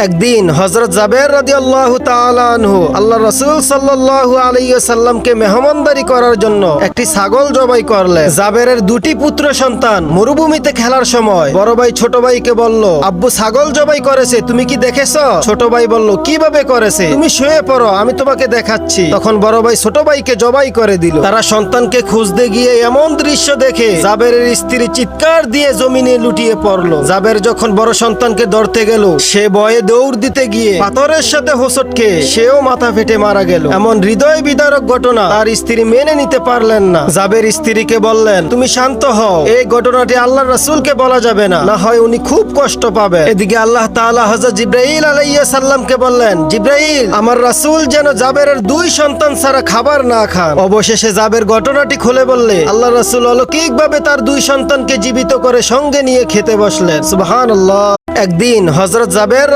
একদিন হযরত জাবের রাদিয়াল্লাহু তাআলা আনহু আল্লাহ রাসূল সাল্লাল্লাহু আলাইহি ওয়াসাল্লামকে মেহমানদারি করার জন্য একটি ছাগল জবাই করলেন। জাবেরের দুটি পুত্র সন্তান মরুভূমিতে খেলার সময় বড় ভাই ছোট ভাইকে বলল, আব্বু ছাগল জবাই করেছে, তুমি কি দেখেছো? ছোট ভাই বলল, কিভাবে করেছে? তুমি শুয়ে পড়ো, আমি তোমাকে দেখাচ্ছি। তখন বড় ভাই ছোট ভাইকে জবাই করে দিল। তারা সন্তানকে খুঁজতে গিয়ে এমন দৃশ্য দেখে জাবেরের স্ত্রী চিৎকার দিয়ে জমিনে লুটিয়ে পড়লো। জাবের যখন বড় সন্তানকে ধরতে গেল, সে ভয়ে দৌড় দিতে গিয়ে পাথরের সাথে হোঁচট খেয়ে সেও মাথা ফেটে মারা গেল। এমন হৃদয় বিদারক ঘটনা তার স্ত্রী মেনে নিতে পারলেন না। জাবের স্ত্রীকে বললেন, তুমি শান্ত হও, এই ঘটনাটি আল্লাহর রাসূলকে বলা যাবে না, না হয় উনি খুব কষ্ট পাবে। এদিকে আল্লাহ তাআলা হযরত জিবরাইল আলাইহিস সালামকে বললেন, জিবরাইল, আমার রাসূল যেন জাবেরের দুই সন্তান ছাড়া খাবার না খান। অবশেষে জাবের ঘটনাটি খুলে বললে আল্লাহর রাসূল অলৌকিকভাবে তার দুই সন্তানকে জীবিত করে সঙ্গে নিয়ে খেতে বসলেন। সুবহানাল্লাহ। একদিন হযরত জাবের